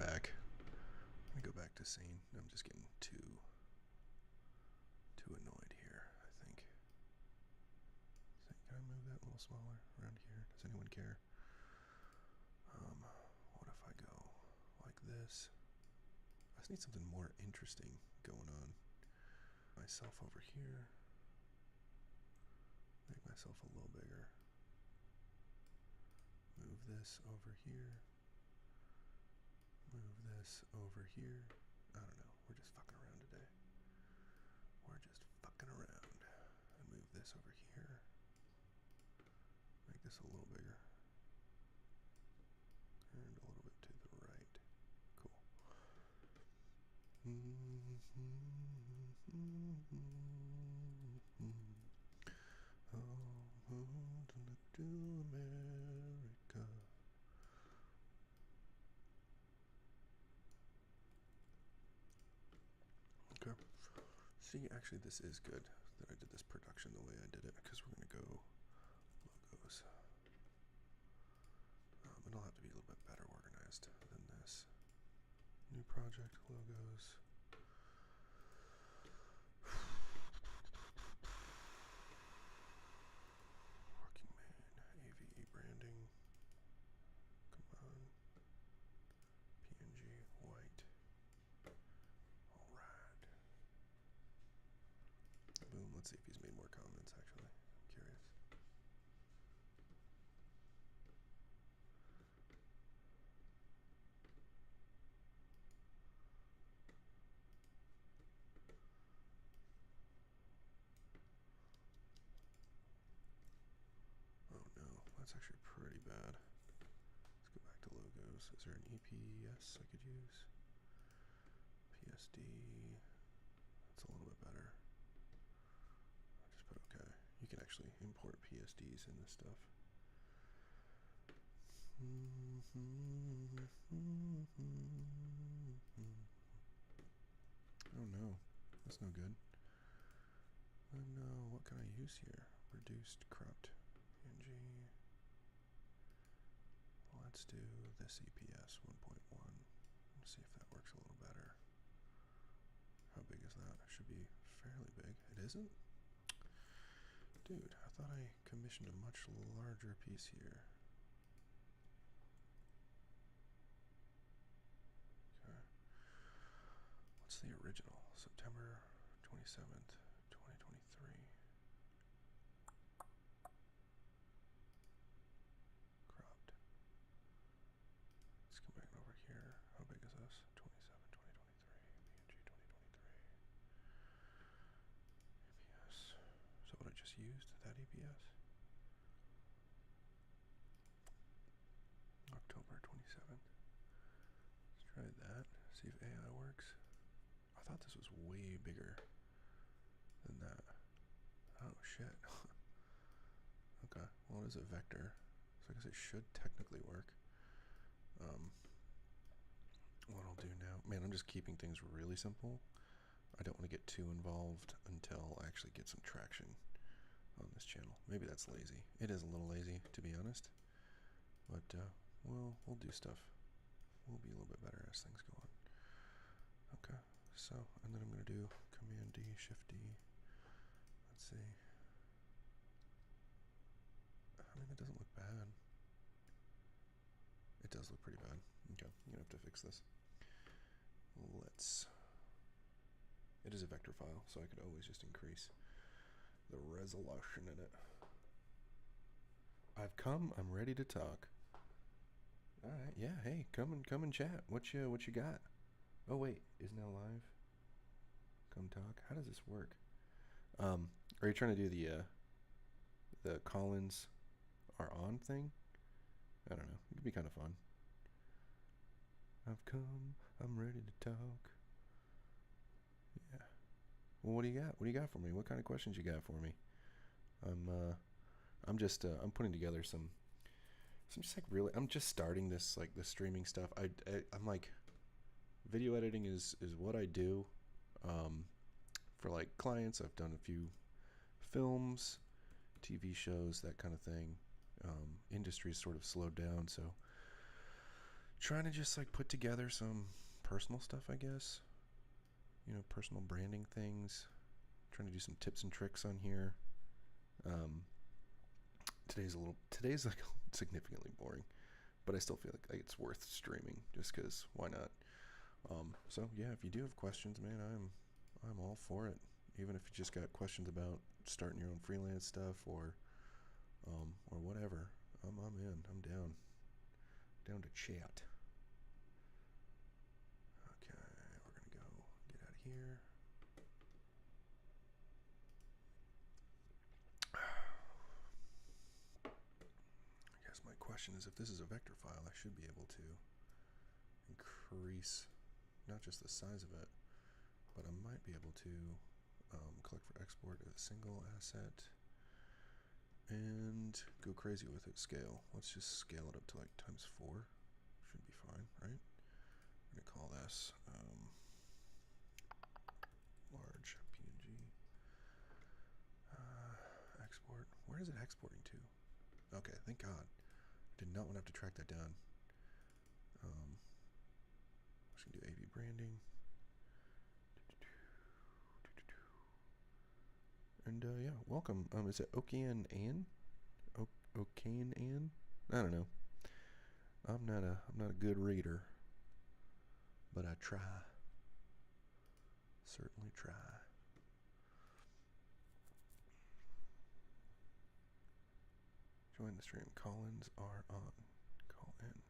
back. I'm gonna go back to scene. I'm just getting too annoyed here, I think. Can I move that a little smaller around here? Does anyone care? What if I go like this? I just need something more interesting going on. Myself over here. Make myself a little bigger. Move this over here. Move this over here. I don't know. We're just fucking around today. We're just fucking around. And move this over here. Make this a little bigger. And a little bit to the right. Cool. To America. Okay. See, actually, this is good that I did this production the way I did it, because we're going to go logos. It'll have to be a little bit better organized than this. New project, logos. Working Man, AVE branding. Come on. PNG, white. Alright. Boom, let's see if he's made more comments actually. I'm curious. Oh no, that's actually pretty bad. Let's go back to logos. Is there an EPS I could use? PSD. That's a little bit better. I just put OK. You can actually import PSDs in this stuff. Oh no, that's no good. Oh no, what can I use here? Reduced cropped PNG. Let's do this EPS 1.1. Let's see if that works a little better. How big is that? It should be fairly big. It isn't? Dude, I thought I commissioned a much larger piece here. Okay. What's the original? September 27th, 2023. Cropped. Let's come back over here. How big is this? 27, 2023. PNG 2023. EPS. Is that what I just used? That EPS? October 27th. Let's try that. See if AI works. I thought this was way bigger than that. Oh shit. Okay, well it is a vector, so I guess it should technically work. What I'll do now, man, I'm just keeping things really simple. I don't want to get too involved until I actually get some traction on this channel. Maybe that's lazy. It is a little lazy, to be honest. But we'll do stuff. We'll be a little bit better as things go on. Okay, so, and then I'm going to do Command D, Shift D. Let's see. I mean, it doesn't look bad. It does look pretty bad. Okay, I'm going to have to fix this. It is a vector file, so I could always just increase the resolution in it. I've come, I'm ready to talk. Alright, yeah, hey, come and chat. What you got? Oh wait, is now live? Come talk. How does this work? Are you trying to do the Collins are on thing? I don't know. It could be kind of fun. I've come, I'm ready to talk. Yeah. Well, what do you got? What do you got for me? What kind of questions you got for me? I'm just I'm putting together some just like really, I'm just starting this, like the streaming stuff. I'm like, video editing is what I do for like clients. I've done a few films, TV shows, that kind of thing. Industry's sort of slowed down, so trying to just like put together some personal stuff, I guess. You know, personal branding things. Trying to do some tips and tricks on here. Today's like significantly boring, but I still feel like it's worth streaming just because why not? So yeah, if you do have questions, man, I'm all for it. Even if you just got questions about starting your own freelance stuff or whatever, I'm in. I'm down to chat. Okay, we're gonna go get out of here. I guess my question is, if this is a vector file, I should be able to increase not just the size of it, but I might be able to collect for export as a single asset and go crazy with it. Scale. Let's just scale it up to like ×4. Should be fine, right? I'm gonna call this large PNG. Export. Where is it exporting to? Okay, thank God. Did not want to have to track that down. Just gonna do AV branding. And yeah, welcome. Is it Okean Ann? Okean Ann? I don't know. I'm not a good reader, but I try. Certainly try. Join the stream. Call-ins are on. Call in.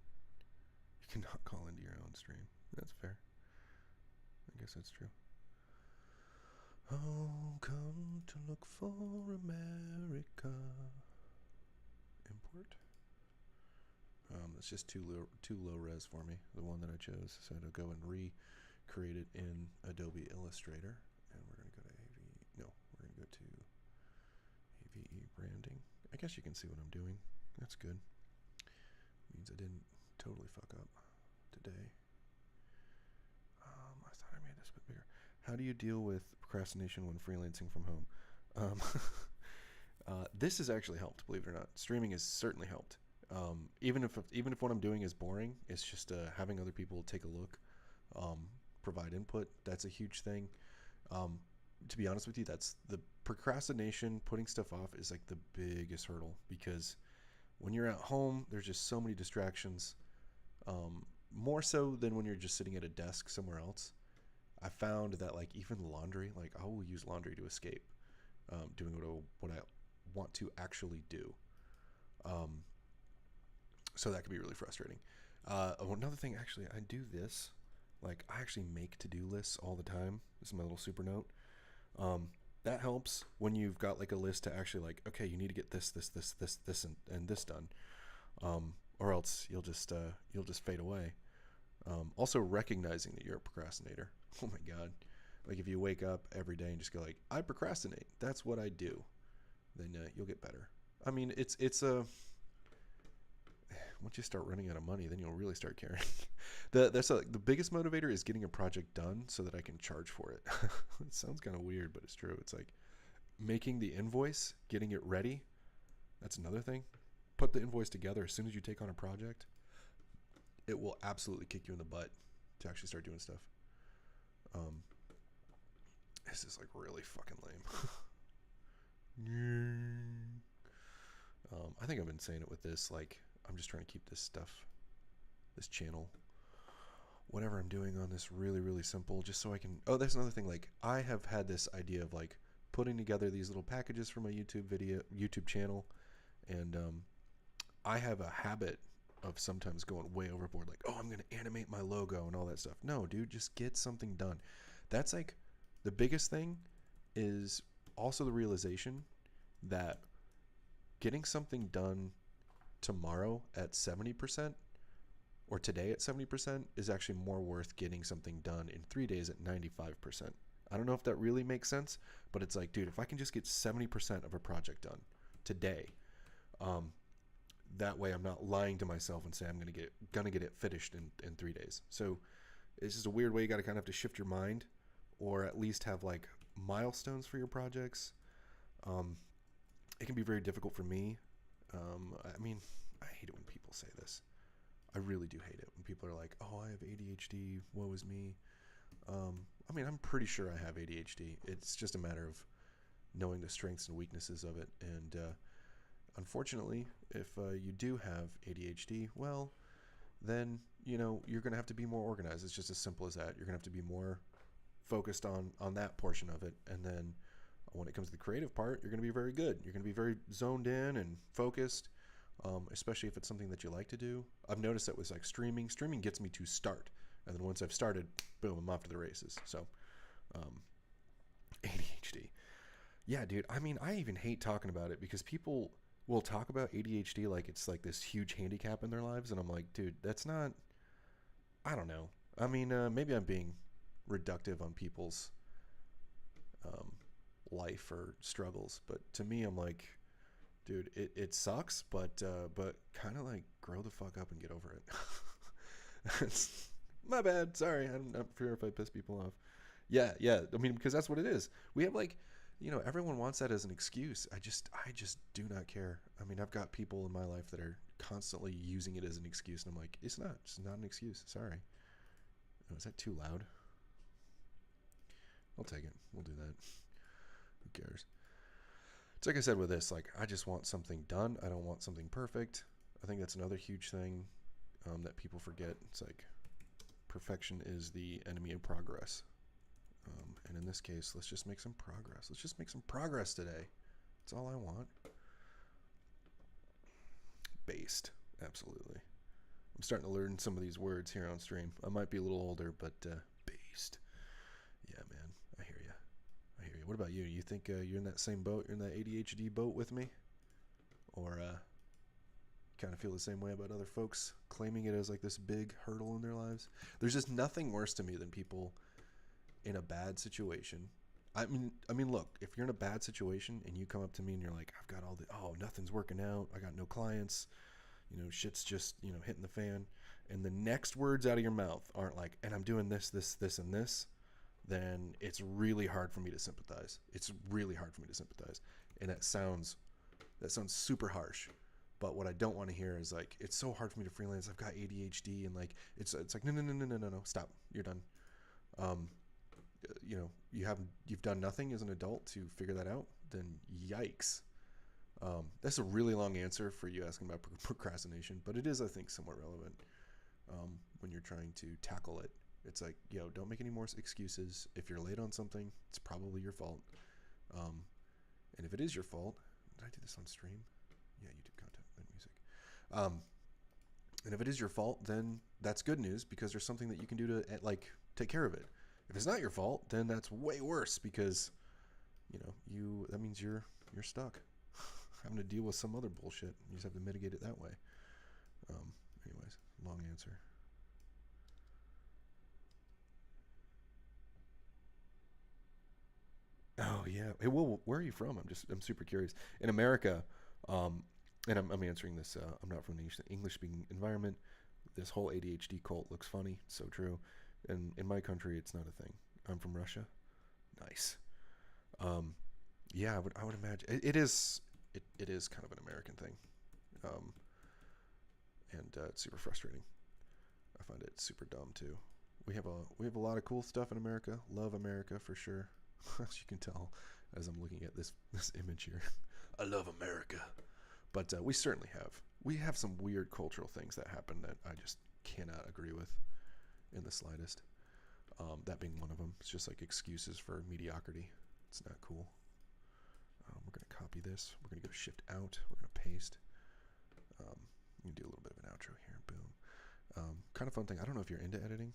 You cannot call into your own stream. That's fair. I guess that's true. Oh, come to look for America. Import. That's just too low res for me, the one that I chose. So to go and recreate it in Adobe Illustrator. And we're going to go to AV. No, we're going to go to AVE branding. I guess you can see what I'm doing. That's good. Means I didn't totally fuck up today. I thought I made this a bit bigger. How do you deal with procrastination when freelancing from home? This has actually helped, believe it or not. Streaming has certainly helped. Even if what I'm doing is boring, it's just having other people take a look, provide input. That's a huge thing. To be honest with you, that's the procrastination, putting stuff off is like the biggest hurdle, because when you're at home, there's just so many distractions, more so than when you're just sitting at a desk somewhere else. I found that like even laundry, like I will use laundry to escape doing what I want to actually do. So that could be really frustrating. Another thing, actually, I do this. Like I actually make to-do lists all the time. This is my little super note. That helps when you've got like a list to actually like, okay, you need to get this, and this done, or else you'll just fade away. Also recognizing that you're a procrastinator. Oh my God. Like if you wake up every day and just go like, I procrastinate, that's what I do, then you'll get better. I mean, it's once you start running out of money, then you'll really start caring. The biggest motivator is getting a project done so that I can charge for it. It sounds kind of weird, but it's true. It's like making the invoice, getting it ready. That's another thing. Put the invoice together as soon as you take on a project. It will absolutely kick you in the butt to actually start doing stuff. This is like really fucking lame. I think I've been saying it with this, like, I'm just trying to keep this channel, whatever I'm doing on this, really, really simple, just so I can, that's another thing, like, I have had this idea of, like, putting together these little packages for my YouTube channel, and I have a habit of sometimes going way overboard, like, I'm going to animate my logo and all that stuff. No, dude, just get something done. That's, like, the biggest thing is also the realization that getting something done tomorrow at 70% or today at 70% is actually more worth getting something done in 3 days at 95%. I don't know if that really makes sense, but it's like, dude, if I can just get 70% of a project done today, that way I'm not lying to myself and say I'm gonna get it finished in 3 days. So it's just a weird way. You got to kind of have to shift your mind, or at least have like milestones for your projects. It can be very difficult for me. I mean, I hate it when people say this. I really do hate it when people are like, "Oh, I have ADHD. Woe is me." I mean, I'm pretty sure I have ADHD. It's just a matter of knowing the strengths and weaknesses of it. And unfortunately, if you do have ADHD, well, then you're going to have to be more organized. It's just as simple as that. You're going to have to be more focused on that portion of it, and then when it comes to the creative part, you're going to be very good. You're going to be very zoned in and focused, especially if it's something that you like to do. I've noticed that with like streaming gets me to start, and then once I've started, boom, I'm off to the races. So ADHD, yeah, dude. I mean, I even hate talking about it because people will talk about ADHD like it's like this huge handicap in their lives, and I'm like, dude, that's not. I don't know. I mean, maybe I'm being reductive on people's um, life or struggles, but to me, I'm like, dude, it sucks, but kind of like grow the fuck up and get over it. It's my bad. Sorry, I'm not sure if I piss people off. Yeah. I mean, because that's what it is. We have like, everyone wants that as an excuse. I just do not care. I mean, I've got people in my life that are constantly using it as an excuse, and I'm like, it's not. It's not an excuse. Sorry. Oh, is that too loud? I'll take it. We'll do that. Who cares? It's like I said with this. Like, I just want something done. I don't want something perfect. I think that's another huge thing that people forget. It's like perfection is the enemy of progress. And in this case, let's just make some progress. Let's just make some progress today. That's all I want. Based. Absolutely. I'm starting to learn some of these words here on stream. I might be a little older, but based. Yeah, man. I hear you. I hear you. What about you? You think you're in that same boat? You're in that ADHD boat with me? Or kind of feel the same way about other folks claiming it as like this big hurdle in their lives? There's just nothing worse to me than people in a bad situation. I mean, look, if you're in a bad situation and you come up to me and you're like, I've got nothing's working out. I got no clients. Shit's just, hitting the fan. And the next words out of your mouth aren't like, and I'm doing this, and this, then it's really hard for me to sympathize. It's really hard for me to sympathize. And that sounds super harsh. But what I don't want to hear is like, it's so hard for me to freelance. I've got ADHD, and like, it's like, no, stop. You're done. You've done nothing as an adult to figure that out, then yikes. That's a really long answer for you asking about procrastination, but it is, I think, somewhat relevant when you're trying to tackle it. It's like, don't make any more excuses. If you're late on something, it's probably your fault. And if it is your fault, did I do this on stream? Yeah, YouTube content and music. And if it is your fault, then that's good news because there's something that you can do to take care of it. If it's not your fault, then that's way worse because, that means you're stuck having to deal with some other bullshit. You just have to mitigate it that way. Anyways, long answer. Oh yeah. Hey, well, where are you from? I'm super curious. In America, and I'm answering this. I'm not from the English-speaking environment. This whole ADHD cult looks funny. So true. And in my country, it's not a thing. I'm from Russia. Nice. Yeah, I would imagine it is. It is kind of an American thing, and it's super frustrating. I find it super dumb too. We have a lot of cool stuff in America. Love America for sure. As you can tell, as I'm looking at this image here, I love America. But we have some weird cultural things that happen that I just cannot agree with in the slightest. That being one of them. It's just like excuses for mediocrity. It's not cool. We're going to copy this. We're going to go shift out. We're going to paste. You can do a little bit of an outro here. Boom. Kind of fun thing. I don't know if you're into editing.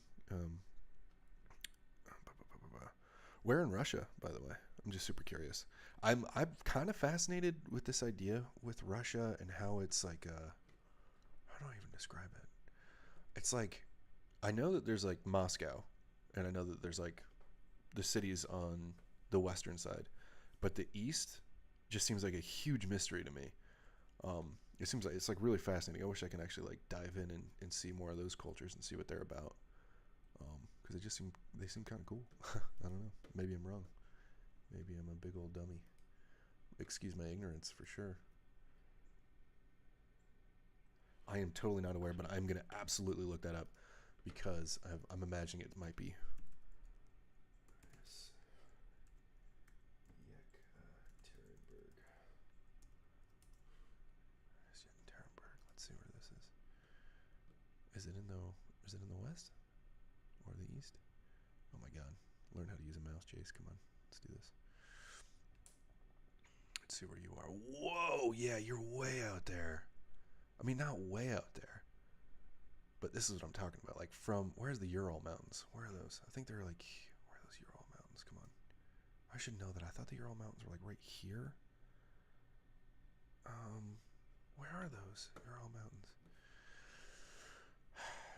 Where in Russia, by the way? I'm just super curious. I'm kind of fascinated with this idea with Russia and how it's like how do I even describe it? It's like I know that there's like Moscow, and I know that there's like the cities on the western side, but the east just seems like a huge mystery to me. It seems like it's like really fascinating. I wish I could actually like dive in and see more of those cultures and see what they're about. Because they seem kind of cool. I don't know. Maybe I'm wrong. Maybe I'm a big old dummy. Excuse my ignorance for sure. I am totally not aware, but I'm going to absolutely look that up because I'm imagining it might be. Yes. Yekaterinburg. Yekaterinburg. Let's see where this is. Is it in the west or the east? Oh my god. Learn how to use a mouse, Jace. Come on. Let's do this. Let's see where you are. Whoa, yeah, you're way out there. I mean, not way out there. But this is what I'm talking about. Like from, where's the Ural Mountains? Where are those? I think they're like, where are those Ural Mountains? Come on. I should know that. I thought the Ural Mountains were like right here. Where are those Ural Mountains?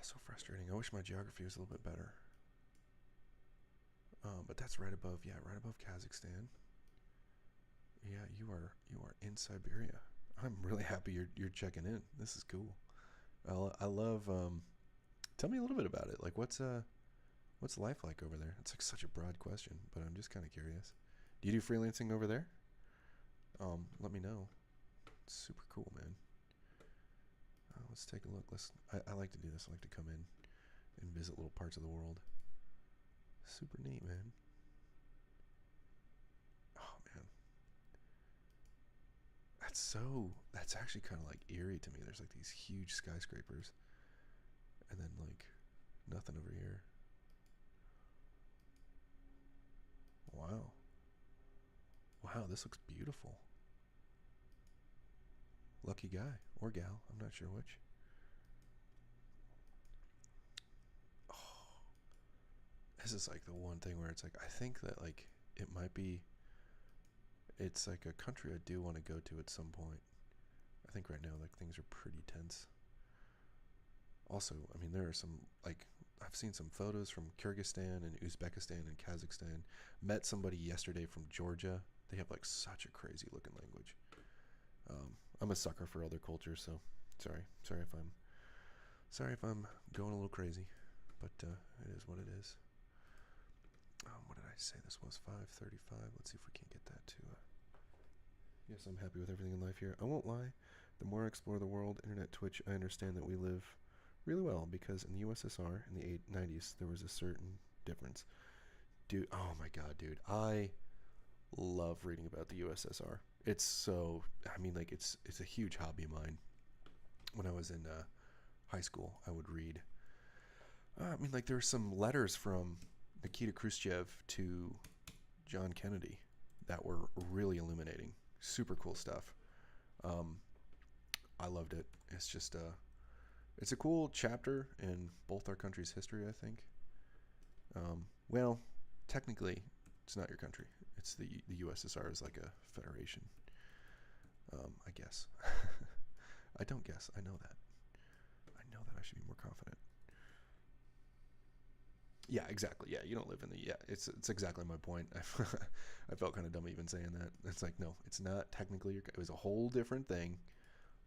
So frustrating. I wish my geography was a little bit better. But that's right above, yeah, right above Kazakhstan. Yeah, you are in Siberia. I'm really happy you're checking in. This is cool. I love. Tell me a little bit about it. Like, what's life like over there? It's like such a broad question, but I'm just kind of curious. Do you do freelancing over there? Let me know. It's super cool, man. Let's take a look. I like to do this. I like to come in and visit little parts of the world. Super neat, man. Oh man, that's actually kind of like eerie to me. There's like these huge skyscrapers, and then like nothing over here. Wow. Wow, this looks beautiful. Lucky guy or gal, I'm not sure which. Oh, this is like the one thing where it's like, I think that like it might be, it's like a country I do want to go to at some point. I think right now like things are pretty tense. Also, I mean, there are some like, I've seen some photos from Kyrgyzstan and Uzbekistan and Kazakhstan. Met somebody yesterday from Georgia. They have like such a crazy looking language. I'm a sucker for other cultures, so sorry if I'm going a little crazy, but it is what it is. What did I say? This was 5:35. Let's see if we can get that to. Yes, I'm happy with everything in life here. I won't lie. The more I explore the world, internet, Twitch, I understand that we live really well because in the USSR in the 90s there was a certain difference. Dude, oh my god, dude, I love reading about the USSR. It's so, I mean, like it's a huge hobby of mine. When I was in high school, I would read. I mean, like there's some letters from Nikita Khrushchev to John Kennedy that were really illuminating. Super cool stuff. I loved it. It's just it's a cool chapter in both our country's history, I think. Well, technically, it's not your country. It's the USSR is like a federation. I guess. I don't guess. I know that. I know that I should be more confident. Yeah, exactly. Yeah, you don't live in the. Yeah, it's exactly my point. I felt kind of dumb even saying that. It's like no, it's not technically your. It was a whole different thing.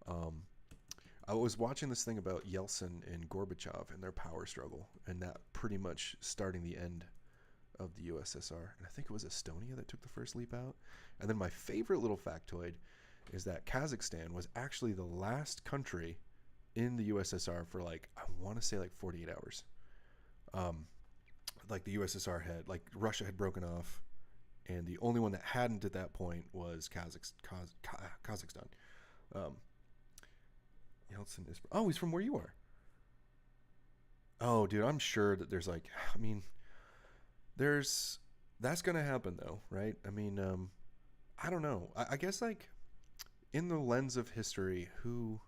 I was watching this thing about Yeltsin and Gorbachev and their power struggle, and that pretty much starting the end of the USSR. And I think it was Estonia that took the first leap out. And then my favorite little factoid is that Kazakhstan was actually the last country in the USSR for like, I want to say like 48 hours. Like the USSR had, like Russia had broken off, and the only one that hadn't at that point was Kazakhstan. Yeltsin is, oh, he's from where you are. Oh, dude, I'm sure that there's like, I mean, that's gonna happen though, right? I mean, I don't know. I guess like in the lens of history, who,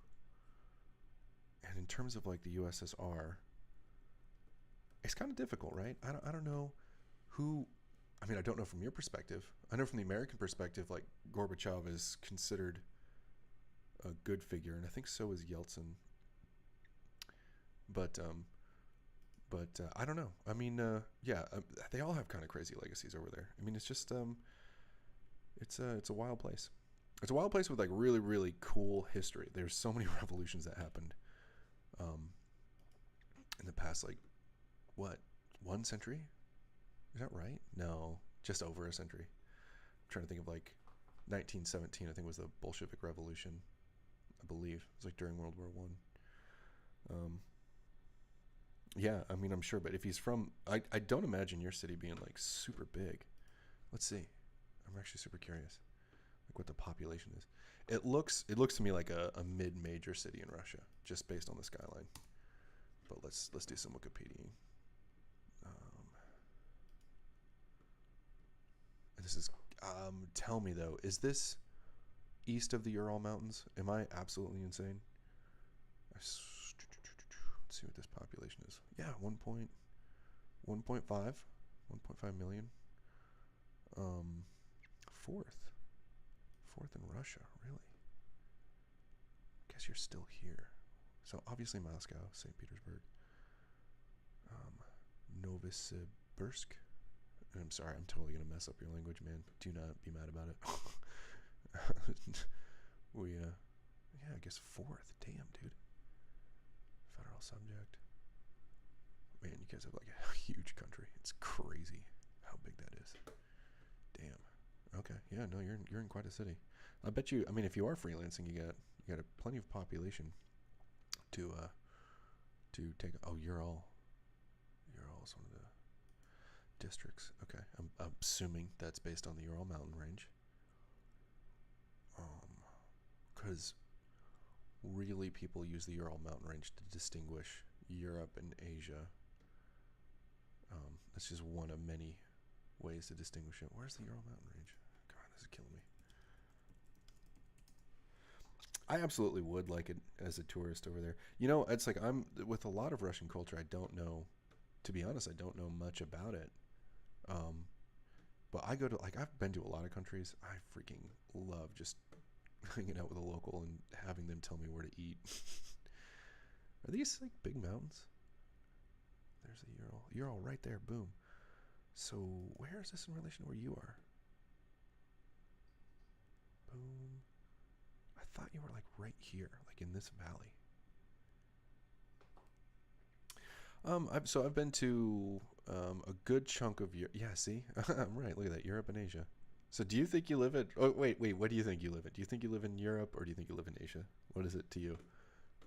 and in terms of like the USSR, it's kind of difficult, right? I don't know who. I mean, I don't know from your perspective. I know from the American perspective, like Gorbachev is considered a good figure, and I think so is Yeltsin. But I don't know. I mean, yeah, they all have kind of crazy legacies over there. I mean, it's just it's a wild place. It's a wild place with like really really cool history. There's so many revolutions that happened in the past, like what, 1 century? Is that right? No, just over a century. I'm trying to think of like 1917. I think was the Bolshevik Revolution. I believe it was like during World War I. Um, yeah, I mean, I'm sure, but if he's from, I don't imagine your city being like super big. Let's see. I'm actually super curious, like what the population is. It looks to me like a mid-major city in Russia, just based on the skyline. But let's do some Wikipedia. Um, this is tell me though, is this east of the Ural Mountains? Am I absolutely insane? Let's see what this population is. Yeah, 1.5 1.5 million. Um, fourth in Russia, really? Guess you're still here. So obviously Moscow, St. Petersburg, um, Novosibirsk. And I'm sorry, I'm totally gonna mess up your language, man. Do not be mad about it. Yeah, I guess fourth. Damn, dude. Federal subject. Man, you guys have like a huge country. It's crazy how big that is. Damn. Okay. Yeah. No, you're in quite a city. I bet you. I mean, if you are freelancing, you got plenty of population to take. Oh, Ural is one of the districts. Okay. I'm assuming that's based on the Ural mountain range. Because really, people use the Ural mountain range to distinguish Europe and Asia. That's just one of many ways to distinguish it. Where's the Ural mountain range? God, this is killing me. I absolutely would like it as a tourist over there. You know, it's like I'm with a lot of Russian culture. I don't know, to be honest, I don't know much about it. Um, but I go to like I've been to a lot of countries. I freaking love just hanging out with a local and having them tell me where to eat. Are these like big mountains? There's the Ural. Ural right there. Boom. So where is this in relation to where you are? Boom. I thought you were like right here, like in this valley. I've been to a good chunk of Europe. Yeah, see, I'm right. Look at that, Europe and Asia. So do you think you live at? Oh wait. What do you think you live in? Do you think you live in Europe or do you think you live in Asia? What is it to you?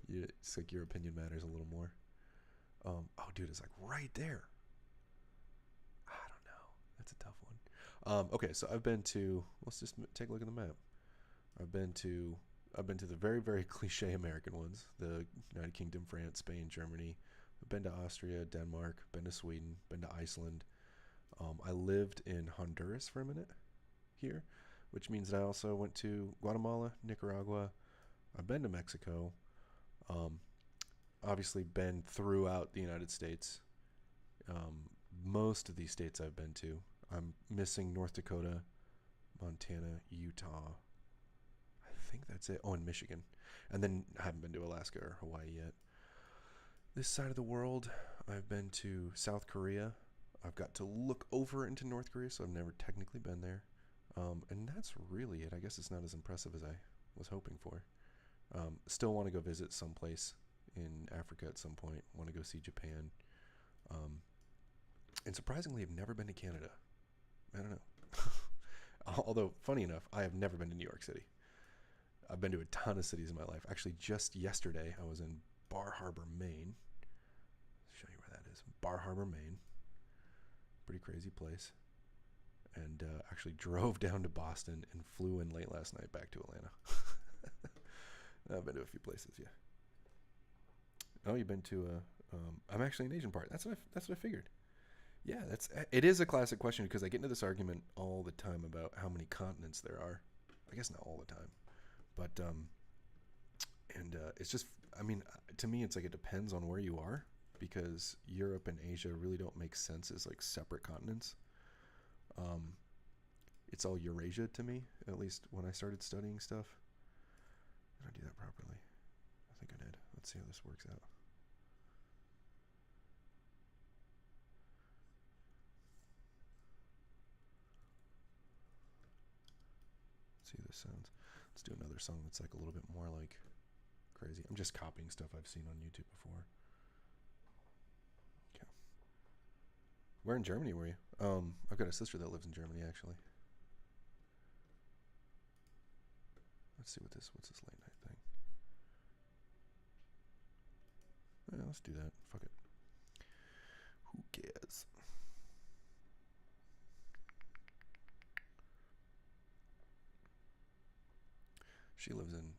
It's like your opinion matters a little more. Oh, dude, it's like right there. I don't know. That's a tough one. Okay, so I've been to. Let's just take a look at the map. I've been to. I've been to the very, very cliche American ones: the United Kingdom, France, Spain, Germany. I've been to Austria, Denmark. Been to Sweden. Been to Iceland. I lived in Honduras for a minute here, which means that I also went to Guatemala, Nicaragua. I've been to Mexico. Um, Obviously, been throughout the United States. Um, Most of these states I've been to. I'm missing North Dakota, Montana, Utah. I think that's it. Oh, and Michigan. And then I haven't been to Alaska or Hawaii yet. This side of the world, I've been to South Korea. I've got to look over into North Korea, so I've never technically been there. And that's really it. I guess it's not as impressive as I was hoping for. Still want to go visit someplace in Africa at some point. Want to go see Japan. Um, and surprisingly, I've never been to Canada. I don't know. Although, funny enough, I have never been to New York City. I've been to a ton of cities in my life. Actually, just yesterday, I was in Bar Harbor, Maine. I'll show you where that is. Bar Harbor, Maine. Pretty crazy place. And actually drove down to Boston and flew in late last night back to Atlanta. I've been to a few places, yeah. Oh, you've been to I'm actually an Asian part. That's what I figured. Yeah, it is a classic question because I get into this argument all the time about how many continents there are. I guess not all the time, but it's just I mean to me it's like it depends on where you are because Europe and Asia really don't make sense as like separate continents. Um, it's all Eurasia to me, at least when I started studying stuff. Did I do that properly? I think I did. Let's see how this works out. Let's see how this sounds. Let's do another song that's like a little bit more like crazy. I'm just copying stuff I've seen on YouTube before. Okay. Where in Germany were you? I've got a sister that lives in Germany actually. Let's see what's this late night thing. Yeah, let's do that. Fuck it. Who cares? She lives in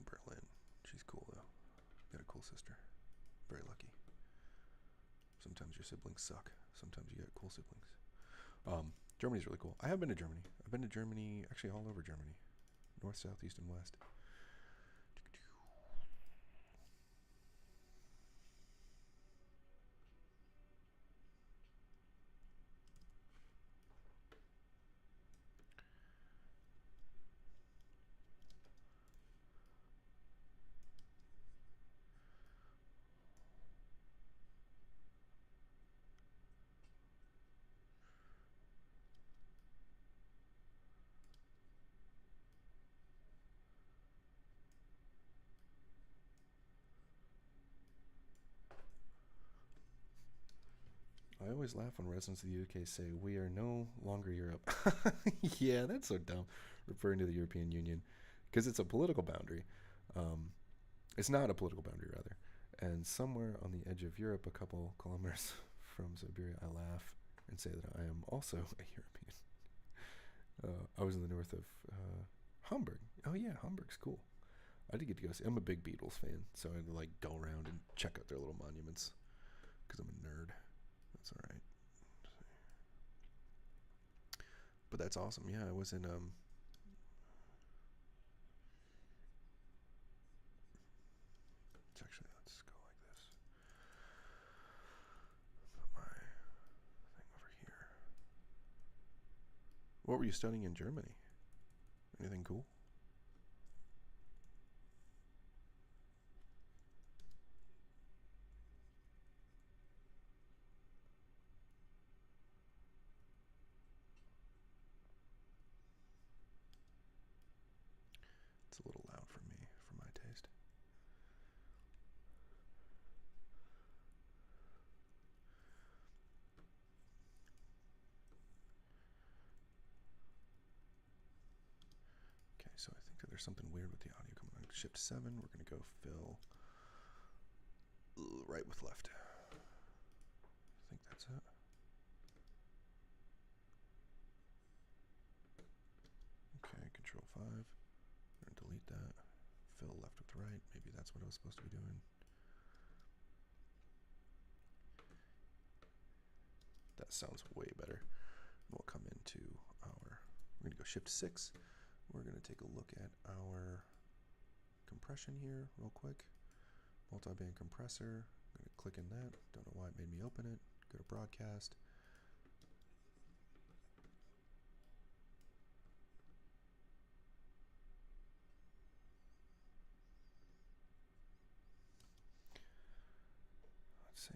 Berlin. She's cool though. Got a cool sister. Very lucky. Sometimes your siblings suck. Sometimes you get cool siblings. Germany's really cool. I have been to Germany. I've been to Germany, actually all over Germany. North, south, east, and west. I always laugh when residents of the UK say, "We are no longer Europe." Yeah, that's so dumb, referring to the European Union, because it's a political boundary. Um, it's not a political boundary, rather. And somewhere on the edge of Europe, a couple kilometers from Siberia, I laugh and say that I am also a European. I was in the north of Hamburg. Oh yeah, Hamburg's cool. I did get to go see. I'm a big Beatles fan, so I had to like go around and check out their little monuments because I'm a nerd. That's all right. But that's awesome. Yeah, I was in actually, let's go like this. Put my thing over here. What were you studying in Germany? Anything cool? It's a little loud for me, for my taste. Okay, so I think that there's something weird with the audio coming on. Shift 7, we're going to go fill right with left. I think that's it. Okay, Control 5. We're going to delete that. Fill left with right. Maybe that's what I was supposed to be doing. That sounds way better. We'll come into our, we're going to go Shift 6. We're going to take a look at our compression here real quick. Multi-band compressor. I'm going to click in that. Don't know why it made me open it. Go to broadcast. Let's see.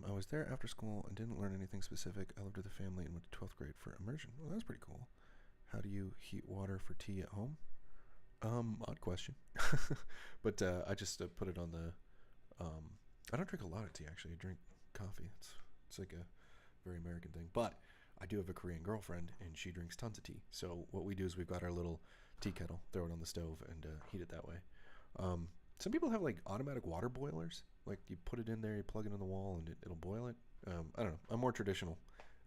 I was there after school and didn't learn anything specific. I lived with a family and went to 12th grade for immersion. Well, that's pretty cool. How do you heat water for tea at home? Odd question. But I just put it on the. I don't drink a lot of tea actually. I drink coffee. It's like a very American thing. But I do have a Korean girlfriend and she drinks tons of tea. So what we do is we've got our little tea kettle, throw it on the stove, and heat it that way. Some people have like automatic water boilers. Like you put it in there, you plug it in the wall, and it'll boil it. I don't know. I'm more traditional.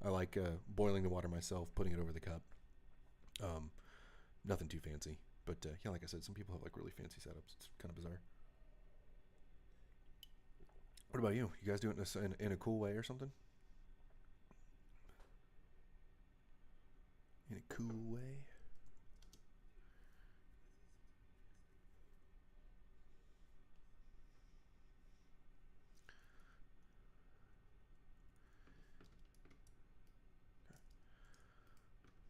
I like boiling the water myself, putting it over the cup. Nothing too fancy. But yeah, like I said, some people have like really fancy setups. It's kind of bizarre. What about you? You guys doing this in a cool way or something? In a cool way?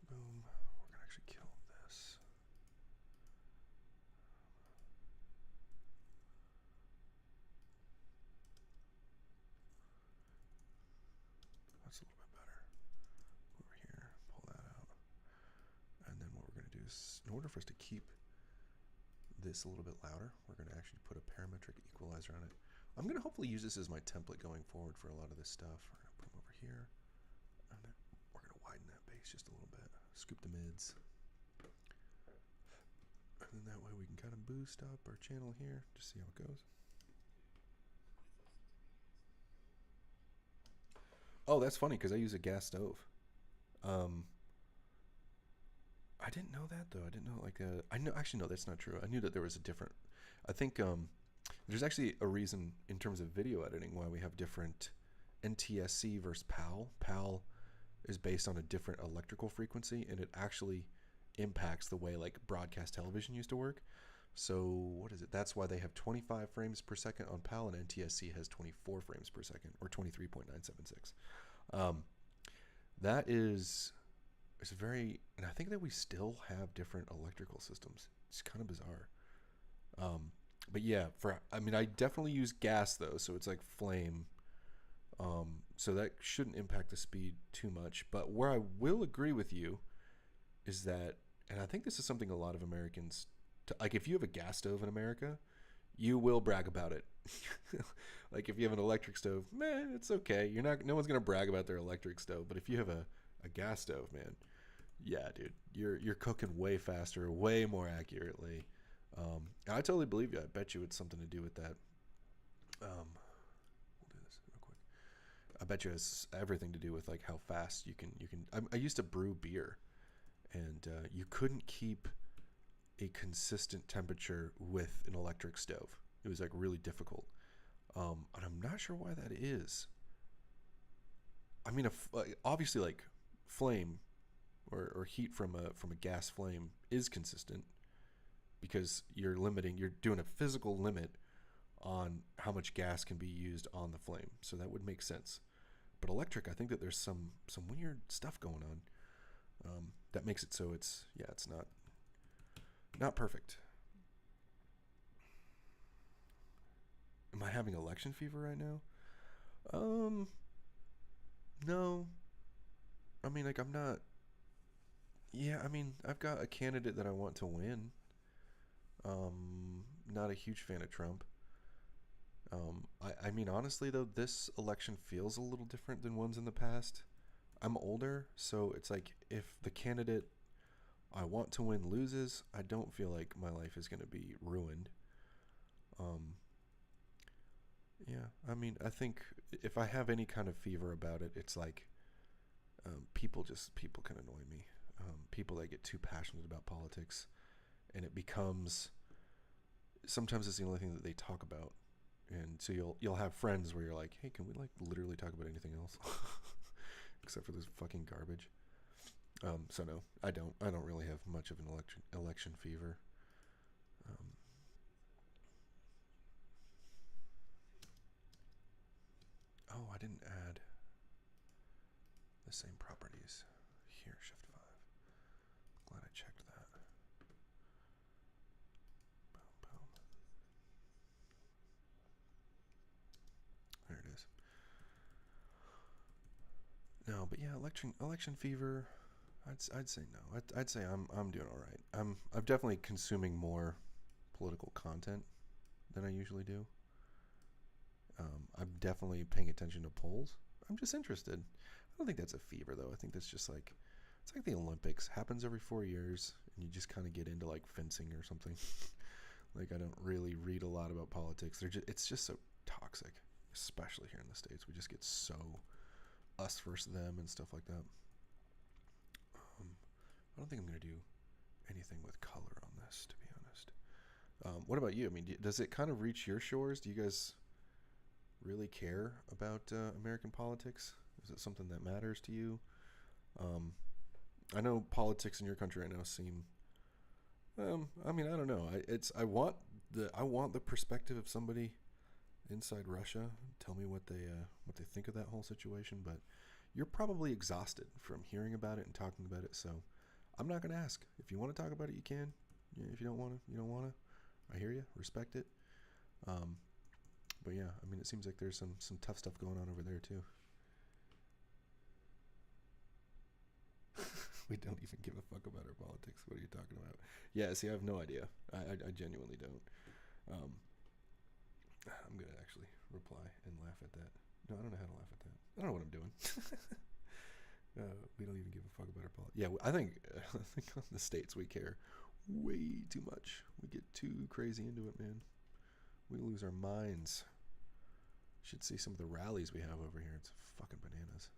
Boom. We're gonna actually kill this. That's a little bit better. Over here, pull that out. And then what we're gonna do is, in order for us to keep this a little bit louder, we're gonna actually put a parametric equalizer on it. I'm gonna hopefully use this as my template going forward for a lot of this stuff. We're gonna put them over here. And then we're gonna widen that base just a little bit. Scoop the mids. And then that way we can kind of boost up our channel here. Just see how it goes. Oh, that's funny because I use a gas stove. Um, I didn't know that though. I didn't know I know actually no, that's not true. I knew that there was a different. I think there's actually a reason in terms of video editing why we have different NTSC versus PAL. PAL is based on a different electrical frequency, and it actually impacts the way like broadcast television used to work. So what is it? That's why they have 25 frames per second on PAL, and NTSC has 24 frames per second, or 23.976. Um, that is it's very, and I think that we still have different electrical systems. It's kind of bizarre. Um, but yeah, I mean, I definitely use gas though, so it's like flame. So that shouldn't impact the speed too much. But where I will agree with you is that, and I think this is something a lot of Americans, like if you have a gas stove in America, you will brag about it. Like if you have an electric stove, man, it's okay. You're not, no one's gonna brag about their electric stove. But if you have a gas stove, man, yeah, dude, you're cooking way faster, way more accurately. I totally believe you. I bet you it's something to do with that. We'll do this real quick. I bet you it's everything to do with like how fast you can. I used to brew beer, and you couldn't keep a consistent temperature with an electric stove. It was like really difficult, and I'm not sure why that is. I mean, obviously, like flame or heat from a gas flame is consistent because you're doing a physical limit on how much gas can be used on the flame. So that would make sense. But electric, I think that there's some weird stuff going on that makes it so it's not perfect. Am I having election fever right now? Um, no. I mean, like I'm not. Yeah, I mean, I've got a candidate that I want to win. Not a huge fan of Trump. I mean, honestly, though, this election feels a little different than ones in the past. I'm older, so it's like if the candidate I want to win loses, I don't feel like my life is going to be ruined. Um, yeah, I mean, I think if I have any kind of fever about it, it's like people can annoy me. People that get too passionate about politics, and it becomes sometimes it's the only thing that they talk about. And so you'll have friends where you're like, hey, can we like literally talk about anything else except for this fucking garbage? So no, I don't really have much of an election fever. Um, oh, I didn't add the same properties here. Shift 5. Glad I checked that. Boom, boom. There it is. No, but yeah, election fever. I'd say no. I'd say I'm doing all right. I'm definitely consuming more political content than I usually do. I'm definitely paying attention to polls. I'm just interested. I don't think that's a fever though. I think that's just like it's like the Olympics happens every 4 years, and you just kind of get into like fencing or something. Like I don't really read a lot about politics. It's just so toxic, especially here in the States. We just get so us versus them and stuff like that. Um, I don't think I'm gonna do anything with color on this, to be honest. What about you? I mean, does it kind of reach your shores? Do you guys really care about American politics? Is it something that matters to you? Um, I know politics in your country right now seem. I mean, I don't know. I want the perspective of somebody inside Russia. Tell me what they think of that whole situation. But you're probably exhausted from hearing about it and talking about it. So I'm not going to ask. If you want to talk about it, you can. Yeah, if you don't want to, you don't want to. I hear you. Respect it. Um, but yeah, I mean, it seems like there's some tough stuff going on over there too. We don't even give a fuck about our politics. What are you talking about? Yeah, see, I have no idea. I genuinely don't. Um, I'm gonna actually reply and laugh at that. No, I don't know how to laugh at that. I don't know what I'm doing. We don't even give a fuck about our politics. Yeah, I think I think on the states we care way too much. We get too crazy into it, man. We lose our minds. You should see some of the rallies we have over here. It's fucking bananas.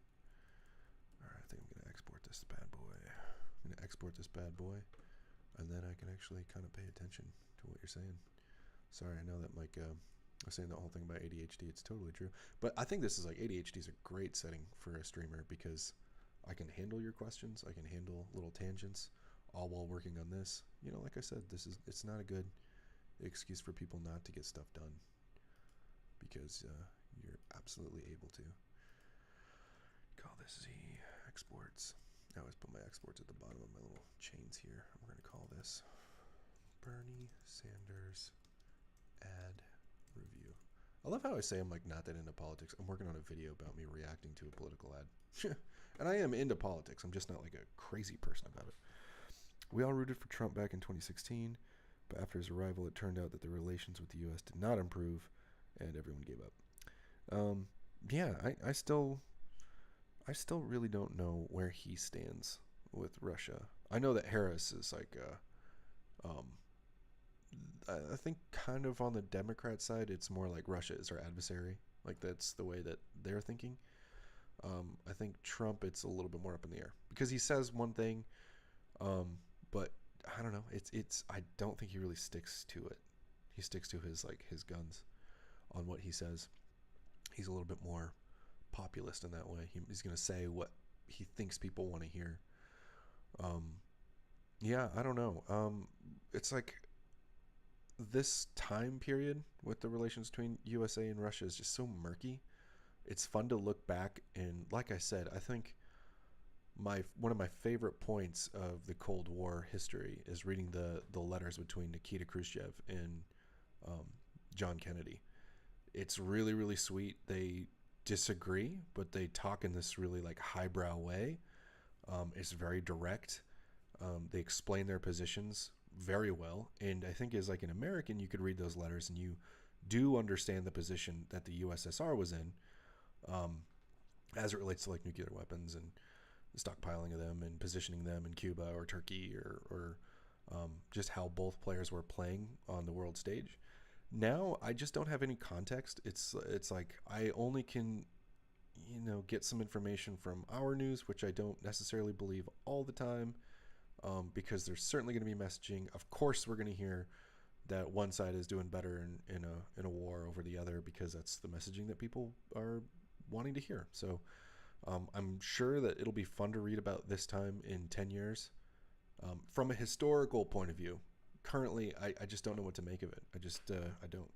export this bad boy, and then I can actually kind of pay attention to what you're saying. Sorry, I know that Mike was saying the whole thing about ADHD. It's totally true. But I think this is like ADHD is a great setting for a streamer because I can handle your questions. I can handle little tangents all while working on this. You know, like I said, it's not a good excuse for people not to get stuff done because you're absolutely able to. Call this Z exports. I always put my exports at the bottom of my little chains here. We're going to call this Bernie Sanders ad review. I love how I say I'm like not that into politics. I'm working on a video about me reacting to a political ad. And I am into politics. I'm just not like a crazy person about it. We all rooted for Trump back in 2016, but after his arrival, it turned out that the relations with the U.S. did not improve, and everyone gave up. Yeah, I still really don't know where he stands with Russia. I know that Harris is like, I think kind of on the Democrat side, it's more like Russia is our adversary. Like that's the way that they're thinking. I think Trump, it's a little bit more up in the air because he says one thing, but I don't know. I don't think he really sticks to it. He sticks to his guns on what he says. He's a little bit more populist in that way. He's going to say what he thinks people want to hear. Yeah, I don't know. It's like this time period with the relations between USA and Russia is just so murky. It's fun to look back, and like I said, I think one of my favorite points of the Cold War history is reading the letters between Nikita Khrushchev and John Kennedy. It's really, really sweet. They disagree, but they talk in this really like highbrow way. It's very direct. They explain their positions very well, and I think as like an American, you could read those letters and you do understand the position that the USSR was in, as it relates to like nuclear weapons and stockpiling of them and positioning them in Cuba or Turkey or just how both players were playing on the world stage. Now I just don't have any context. It's like I only can, get some information from our news, which I don't necessarily believe all the time, because there's certainly going to be messaging. Of course, we're going to hear that one side is doing better in a war over the other because that's the messaging that people are wanting to hear. So I'm sure that it'll be fun to read about this time in 10 years. From a historical point of view, currently, I just don't know what to make of it. I don't.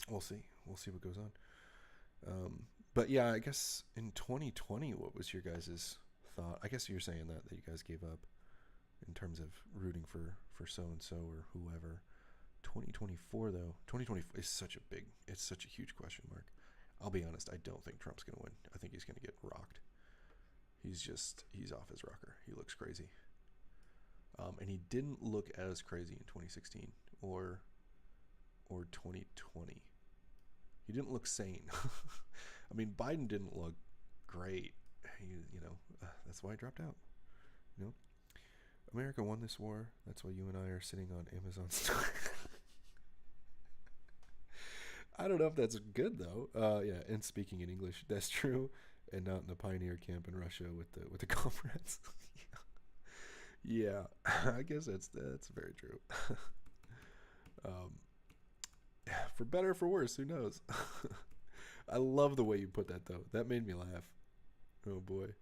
We'll see. We'll see what goes on. But yeah, I guess in 2020, what was your guys' thought? I guess you're saying that you guys gave up in terms of rooting for so-and-so or whoever. 2024, though. 2020 is such a huge question mark. I'll be honest, I don't think Trump's going to win. I think he's going to get rocked. He's off his rocker. He looks crazy. And he didn't look as crazy in 2016 or 2020. He didn't look sane. I mean, Biden didn't look great. That's why he dropped out. America won this war. That's why you and I are sitting on Amazon stock. I don't know if that's good though. Yeah, and speaking in English, that's true, and not in the pioneer camp in Russia with the comrades. Yeah, I guess that's very true. For better or for worse, who knows? I love the way you put that though. That made me laugh. Oh boy.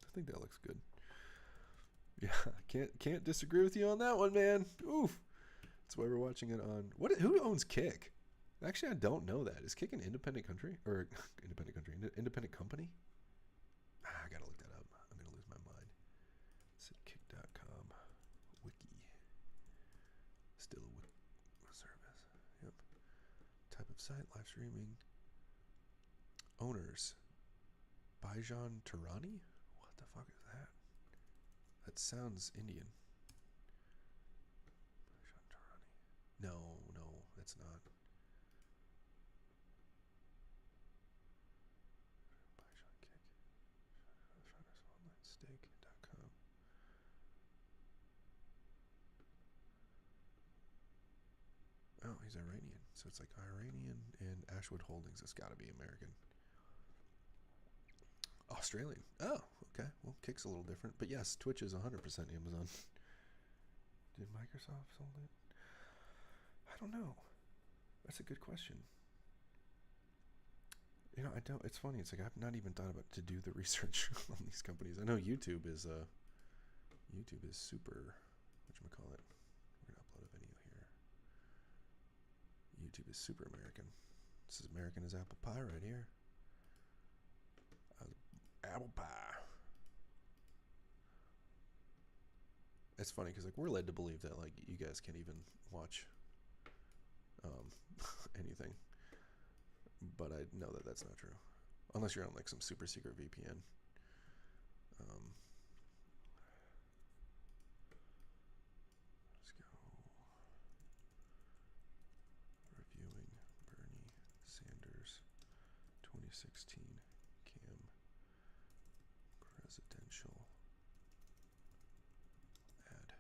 I think that looks good. Yeah, can't disagree with you on that one, man. Oof. That's why we're watching it on who owns Kick? Actually, I don't know that. Is Kick an independent country or independent company? I gotta look that up. I'm gonna lose my mind. It's at kick.com wiki. Still a wiki service. Yep. Type of site, live streaming. Owners. Bijan Tarani? What the fuck is that? That sounds Indian. Bijan Tarani. No, that's not. Steak.com. Oh, he's Iranian. So it's like Iranian and Ashwood Holdings. It's got to be American. Australian. Oh, okay. Well, Kick's a little different. But yes, Twitch is 100% Amazon. Did Microsoft sold it? I don't know. That's a good question. You know, I don't. It's funny. It's like I've not even thought about to do the research on these companies. I know YouTube is super. Whatchamacallit? We're gonna upload a video here. YouTube is super American. This is American as apple pie right here. Apple pie. It's funny because like we're led to believe that like you guys can't even watch anything, but I know that that's not true, unless you're on like some super secret VPN. Let's go. Reviewing Bernie Sanders 2016 cam presidential ad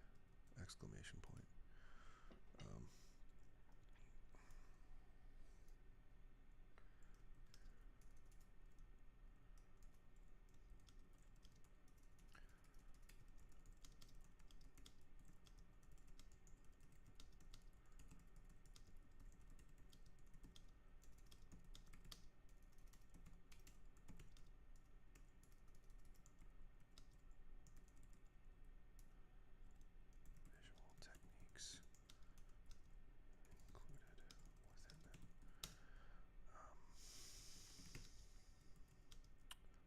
exclamation point. Visual techniques included within them.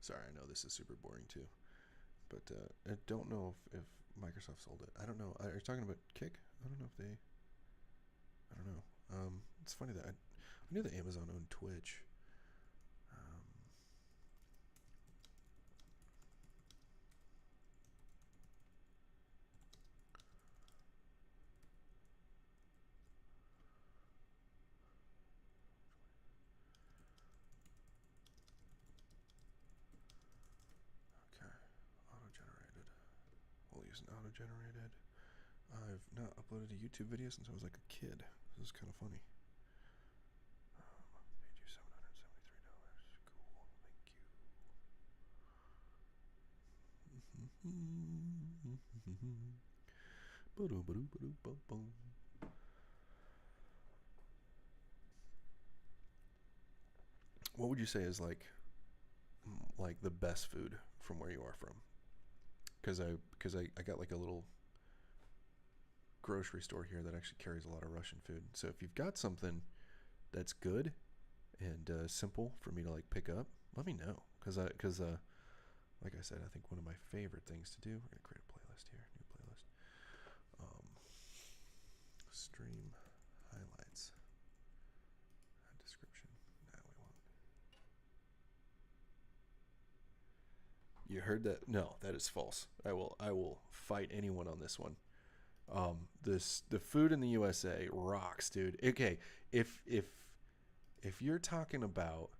Sorry, I know this is super boring too, but I don't know if Microsoft sold it. I don't know. Are you talking about Kick? I don't know if they. I don't know. It's funny that I knew that Amazon owned Twitch. Okay, auto-generated. We'll use an auto-generated. I've not uploaded a YouTube video since I was like a kid. This is kind of funny. Paid you $773. Cool. Thank you. What would you say is like the best food from where you are from? Because I got like a little grocery store here that actually carries a lot of Russian food. So if you've got something that's good and simple for me to like pick up, let me know. Because like I said, I think one of my favorite things to do. We're gonna create a playlist here, new playlist. Stream highlights. Description. No, we won't. You heard that? No, that is false. I will fight anyone on this one. The food in the USA rocks, dude. Okay, if you're talking about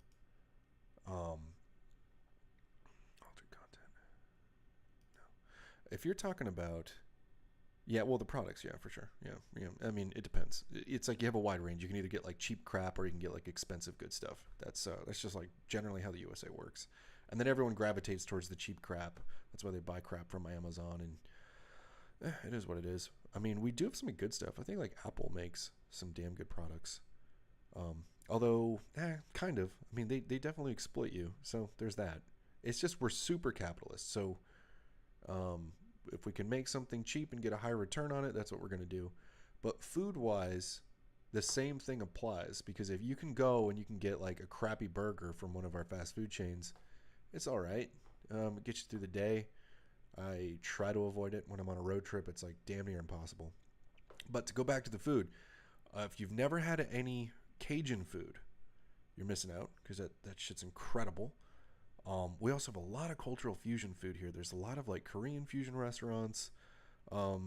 altered content, no. If you're talking about yeah, well the products, yeah, for sure. Yeah. I mean, it depends. It's like you have a wide range. You can either get like cheap crap or you can get like expensive good stuff. That's just like generally how the USA works. And then everyone gravitates towards the cheap crap. That's why they buy crap from Amazon and it is what it is. I mean, we do have some good stuff. I think like Apple makes some damn good products. Although, kind of. I mean, they definitely exploit you. So there's that. It's just we're super capitalist. So if we can make something cheap and get a high return on it, that's what we're going to do. But food-wise, the same thing applies. Because if you can go and you can get like a crappy burger from one of our fast food chains, it's all right. It gets you through the day. I try to avoid it when I'm on a road trip. It's like damn near impossible. But to go back to the food, if you've never had any Cajun food, you're missing out because that shit's incredible. We also have a lot of cultural fusion food here. There's a lot of like Korean fusion restaurants. I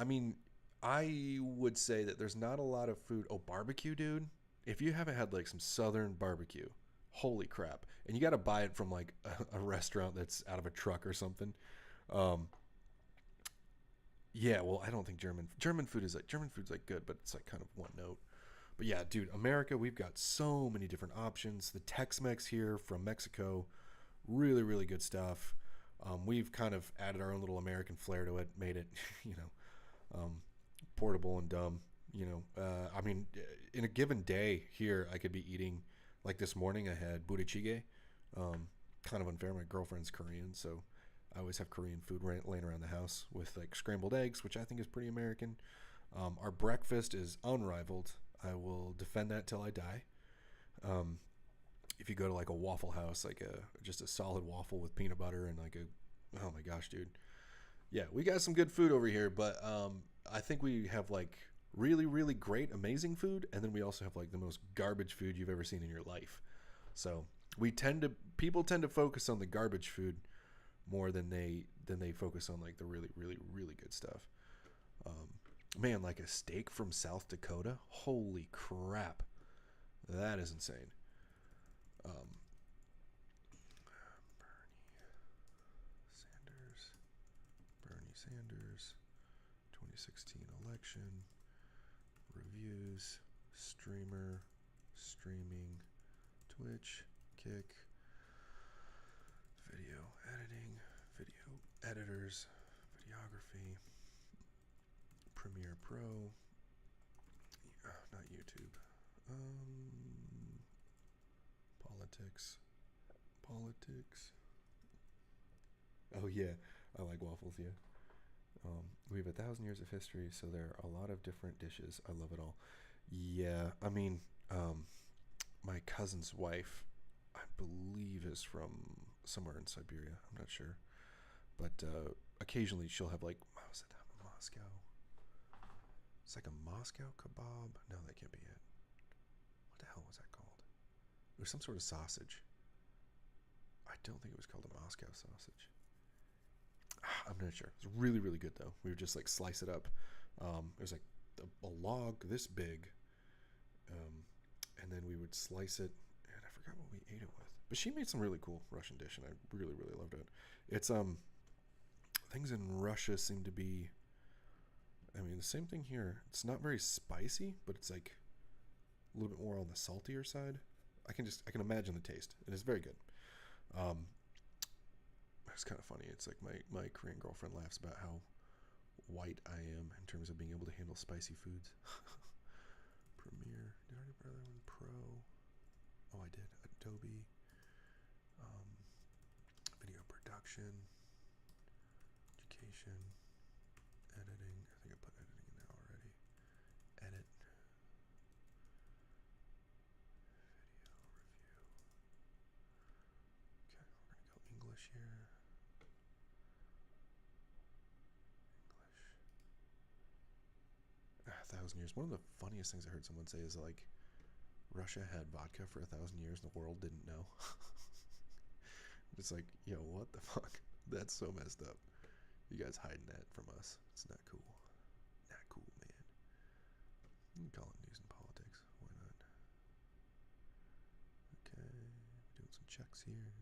mean, I would say that there's not a lot of food. Oh, barbecue, dude. If you haven't had like some southern barbecue, holy crap. And you got to buy it from like a restaurant that's out of a truck or something. Yeah, well, I don't think German food's like good, but it's like kind of one note. But yeah, dude, America, we've got so many different options. The Tex-Mex here from Mexico, really, really good stuff. We've kind of added our own little American flair to it, made it, you know, portable and dumb. I mean, in a given day here, I could be eating, like this morning, I had budae. Um, Kind of unfair. My girlfriend's Korean, so I always have Korean food laying around the house with like scrambled eggs, which I think is pretty American. Our breakfast is unrivaled. I will defend that till I die. Um, if you go to like a Waffle House, like a just a solid waffle with peanut butter and like a, oh my gosh, dude, yeah, we got some good food over here, but I think we have like really, really great, amazing food, and then we also have like the most garbage food you've ever seen in your life. So people tend to focus on the garbage food more than they focus on like the really, really, really good stuff. Um, Man, like a steak from South Dakota, holy crap, that is insane. Um, Sanders, Bernie Sanders, 2016 election. Reviews, streamer, streaming, Twitch, Kick, video editing, video editors, videography, Premiere Pro, not YouTube, politics, politics. Oh yeah, I like waffles. Yeah. We have 1,000 years of history, so there are a lot of different dishes. I love it all. Yeah, I mean, my cousin's wife, I believe, is from somewhere in Siberia. I'm not sure, but occasionally she'll have like, what was it? Moscow. It's like a Moscow kebab. No, that can't be it. What the hell was that called? It was some sort of sausage. I don't think it was called a Moscow sausage. I'm not sure. It's really, really good though. We would just like slice it up. It was like a log this big, and then we would slice it. And I forgot what we ate it with. But she made some really cool Russian dish, and I really, really loved it. It's things in Russia seem to be. I mean, the same thing here. It's not very spicy, but it's like a little bit more on the saltier side. I can imagine the taste. It is very good. Um, it's kind of funny. It's like my Korean girlfriend laughs about how white I am in terms of being able to handle spicy foods. Premiere. Did I already put that one? Pro. Oh, I did. Adobe. Um, Video production. Education. Editing. I think I put editing in there already. Edit. Video review. Okay, we're going to go English here. English. 1,000 years. One of the funniest things I heard someone say is like Russia had vodka for 1,000 years and the world didn't know. It's like, yo, what the fuck? That's so messed up. You guys hiding that from us. It's not cool. Not cool, man. You can call it news and politics. Why not? Okay, doing some checks here.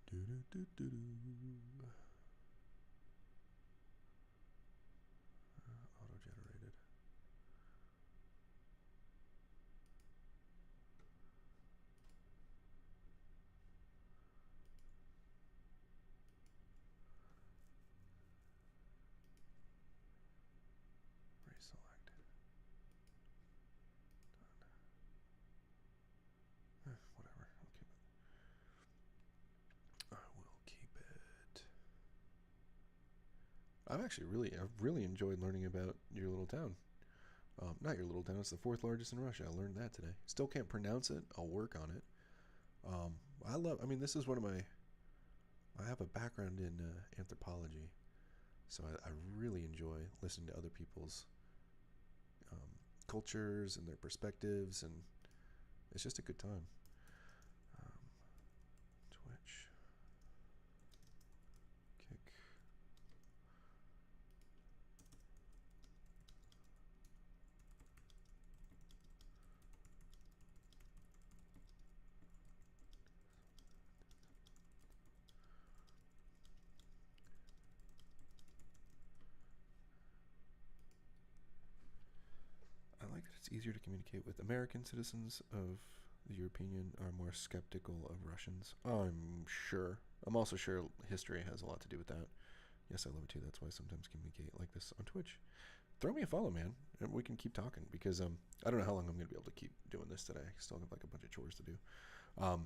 Do do do do do. Auto generated. Reselect. Done. Whatever. I will keep it. I've really enjoyed learning about your little town. Not your little town. It's the fourth largest in Russia. I learned that today. Still can't pronounce it. I'll work on it. Um, I mean, this is one of my. I have a background in anthropology, so I really enjoy listening to other people's um, cultures and their perspectives, and it's just a good time. Um, Twitch, Kick, easier to communicate with. American citizens of the European Union are more skeptical of Russians. I'm sure. I'm also sure history has a lot to do with that. Yes, I love it too. That's why I sometimes communicate like this on Twitch. Throw me a follow, man, and we can keep talking because I don't know how long I'm going to be able to keep doing this today. I still have like a bunch of chores to do. But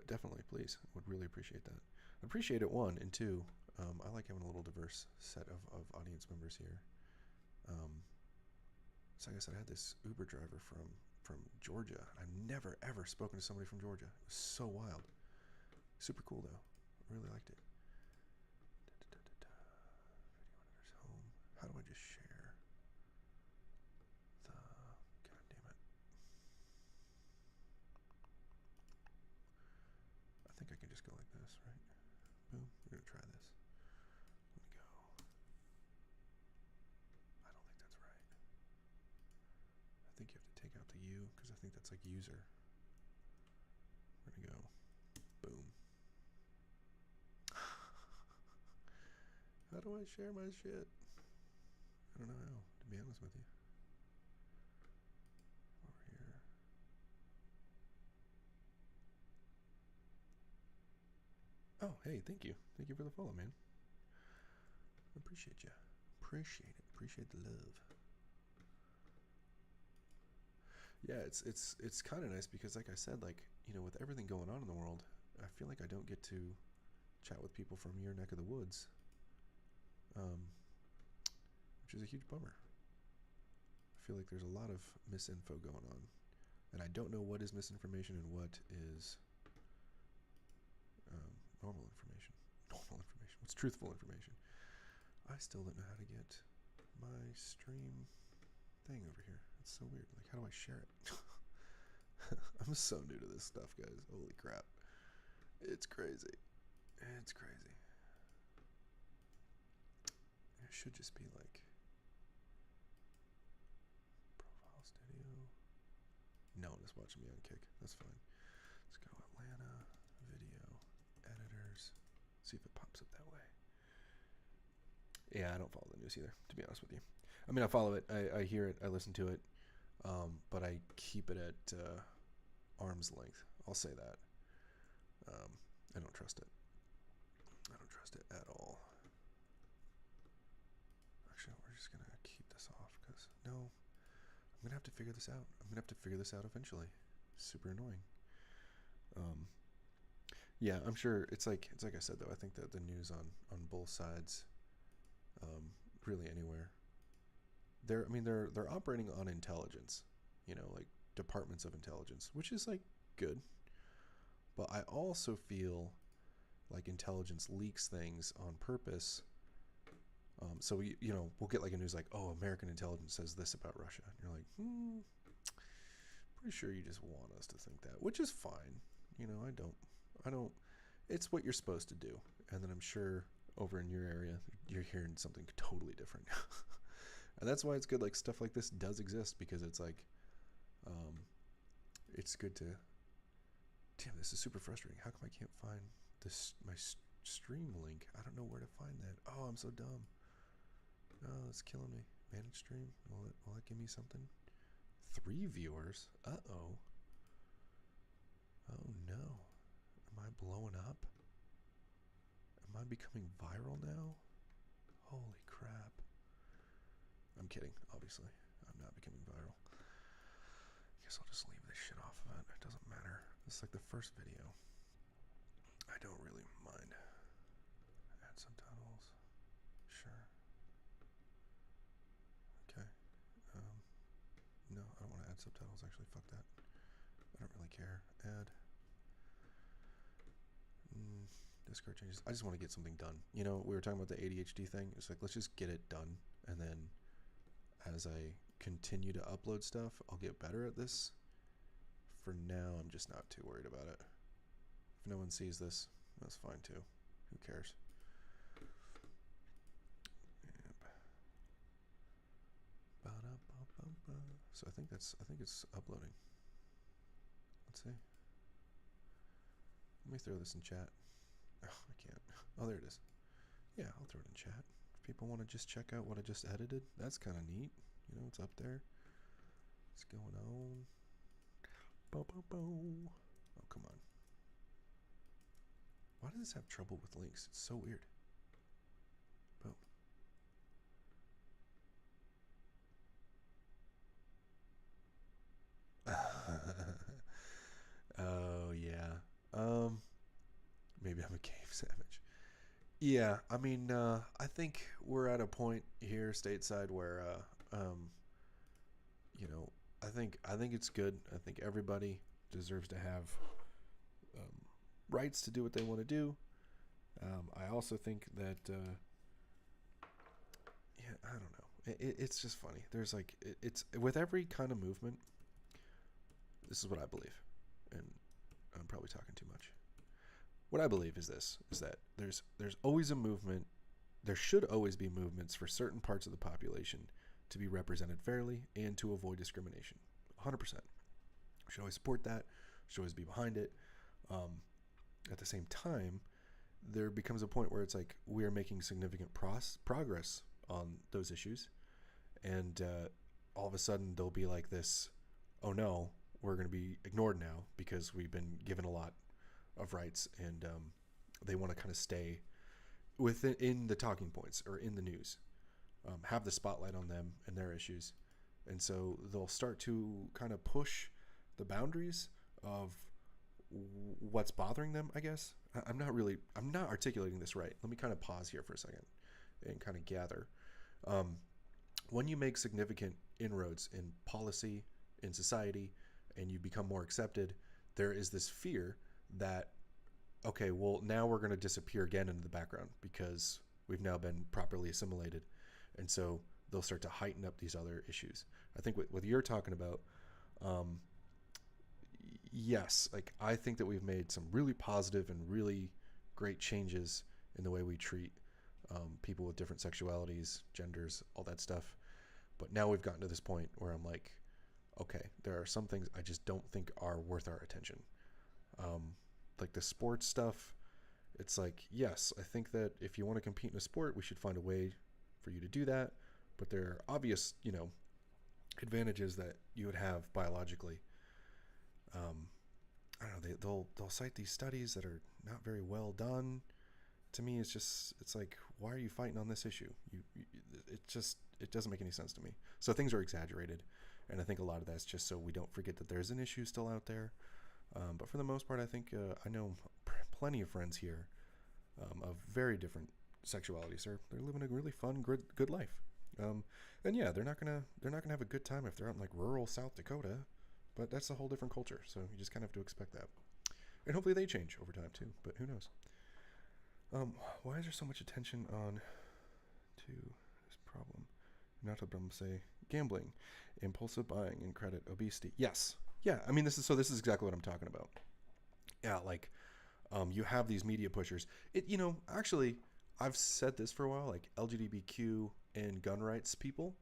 definitely, please, would really appreciate that. I appreciate it, one, and two, I like having a little diverse set of audience members here. So like I said, I had this Uber driver from Georgia. I've never, ever spoken to somebody from Georgia. It was so wild. Super cool, though. I really liked it. Video editor's home. How do I just share the... God damn it. I think I can just go like this, right? Boom. We're going to try this. Let me go. I don't think that's right. I think you have to take out the U because I think that's like user. We're going to go. Boom. How do I share my shit? I don't know how, to be honest with you. Over here. Oh, hey, thank you. Thank you for the follow, man. I appreciate you. Appreciate it. Appreciate the love. Yeah, it's kind of nice because, like I said, like, you know, with everything going on in the world, I feel like I don't get to chat with people from your neck of the woods, which is a huge bummer. I feel like there's a lot of misinfo going on, and I don't know what is misinformation and what is normal information. Normal information. What's truthful information? I still don't know how to get my stream thing over here. It's so weird. Like, how do I share it? I'm so new to this stuff, guys. Holy crap. It's crazy. It's crazy. It should just be like profile studio. No one is watching me on Kick. That's fine. Let's go Atlanta video editors. See if it pops up that way. Yeah, I don't follow the news either, to be honest with you. I mean, I follow it. I hear it. I listen to it. But I keep it at arm's length. I'll say that. I don't trust it. I don't trust it at all. Actually, we're just going to keep this off because, no, I'm going to have to figure this out. I'm going to have to figure this out eventually. Super annoying. Yeah, I'm sure it's like I said, though. I think that the news on both sides, really anywhere, they're operating on intelligence, you know, like departments of intelligence, which is like good. But I also feel like intelligence leaks things on purpose. So we'll get like a news like, oh, American intelligence says this about Russia, and you're like, pretty sure you just want us to think that, which is fine. You know, I don't. It's what you're supposed to do, and then I'm sure over in your area you're hearing something totally different. And that's why it's good, like, stuff like this does exist, because it's like, it's good to, damn, this is super frustrating. How come I can't find this, my stream link? I don't know where to find that. Oh, I'm so dumb. Oh, it's killing me. Manage stream, will it give me something? 3 viewers? Uh-oh. Oh no. Am I blowing up? Am I becoming viral now? Holy crap. I'm kidding, obviously. I'm not becoming viral. I guess I'll just leave this shit off of it. It doesn't matter. This is like the first video. I don't really mind. Add subtitles. Sure. Okay. No, I don't want to add subtitles, actually. Fuck that. I don't really care. Add. Discord changes. I just want to get something done. You know, we were talking about the ADHD thing. It's like, let's just get it done. And then as I continue to upload stuff, I'll get better at this. For now, I'm just not too worried about it. If no one sees this, that's fine too. Who cares? Yep. So I think it's uploading. Let's see. Let me throw this in chat. Oh, I can't. Oh, there it is. Yeah, I'll throw it in chat. If people want to just check out what I just edited, that's kind of neat. You know, it's up there. What's going on? Bo, bo, bo. Oh, come on. Why does this have trouble with links? It's so weird. Boom. Oh, yeah. Maybe I'm a cave savage. Yeah, I mean, I think we're at a point here stateside where, you know, I think it's good. I think everybody deserves to have um, rights to do what they want to do. I also think that, yeah, I don't know. It's just funny. There's like, it's with every kind of movement. This is what I believe, and I'm probably talking too much. What I believe is this: is that there's always a movement. There should always be movements for certain parts of the population to be represented fairly and to avoid discrimination. 100%. We should always support that. We should always be behind it. Um, at the same time, there becomes a point where it's like we are making significant progress on those issues, and all of a sudden there'll be like this, oh no, we're going to be ignored now because we've been given a lot of rights, and they want to kind of stay within in the talking points or in the news, have the spotlight on them and their issues, and so they'll start to kind of push the boundaries of what's bothering them. I guess I'm not articulating this right. Let me kind of pause here for a second and kind of gather. Um, when you make significant inroads in policy, in society, and you become more accepted, there is this fear that, okay, well, now we're going to disappear again into the background because we've now been properly assimilated. And so they'll start to heighten up these other issues. I think what you're talking about, um, yes, like I think that we've made some really positive and really great changes in the way we treat people with different sexualities, genders, all that stuff. But now we've gotten to this point where I'm like, okay, there are some things I just don't think are worth our attention. Um, like the sports stuff, it's like, yes, I think that if you want to compete in a sport, we should find a way for you to do that. But there are obvious, advantages that you would have biologically. Um, I don't know. They'll cite these studies that are not very well done. To me, it's like, why are you fighting on this issue? It doesn't make any sense to me. So things are exaggerated, and I think a lot of that's just so we don't forget that there's an issue still out there. But for the most part, I think I know plenty of friends here of very different sexualities. They're living a really fun, good life. And yeah, they're not gonna have a good time if they're out in like rural South Dakota. But that's a whole different culture, so you just kind of have to expect that. And hopefully they change over time too. But who knows? Why is there so much attention on to this problem? Not a problem. Say gambling, impulsive buying, and credit, obesity. Yes, yeah. I mean, this is exactly what I'm talking about. Yeah, like you have these media pushers. Actually, I've said this for a while. Like LGBTQ and gun rights people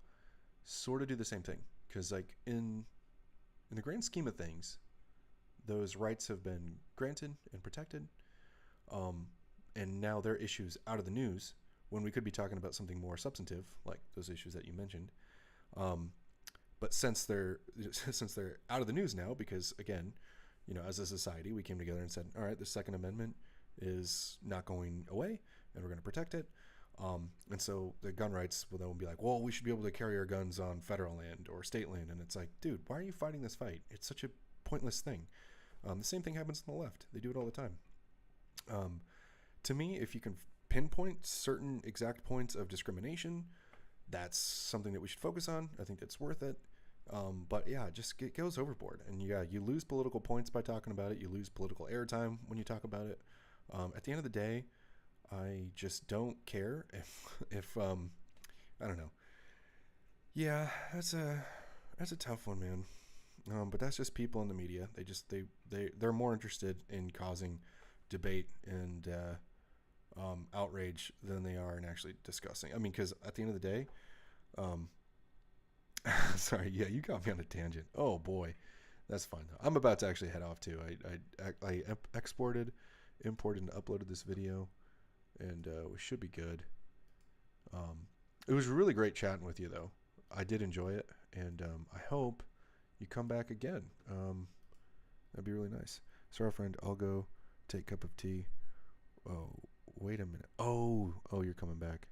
sort of do the same thing because, like, in the grand scheme of things, those rights have been granted and protected. Um, and now their issues out of the news when we could be talking about something more substantive, like those issues that you mentioned. Um, but since they're since they're out of the news now, because again, as a society, we came together and said, all right, the Second Amendment is not going away, and we're going to protect it. And so the gun rights will then be like, well, we should be able to carry our guns on federal land or state land. And it's like, dude, why are you fighting this fight? It's such a pointless thing. The same thing happens on the left. They do it all the time. To me, if you can pinpoint certain exact points of discrimination, that's something that we should focus on. I think it's worth it. But yeah, it goes overboard. And yeah, you lose political points by talking about it. You lose political airtime when you talk about it. At the end of the day, I just don't care if I don't know. Yeah, that's a tough one, man. But that's just people in the media. They're more interested in causing debate and outrage than they are in actually discussing. I mean, because at the end of the day, um, sorry, yeah, you got me on a tangent. Oh boy, that's fine though. I'm about to actually head off too. I exported, imported, and uploaded this video, and we should be good. It was really great chatting with you though. I did enjoy it, and I hope you come back again. That'd be really nice. Sorry, friend. I'll go take a cup of tea. Oh, wait a minute. Oh, you're coming back.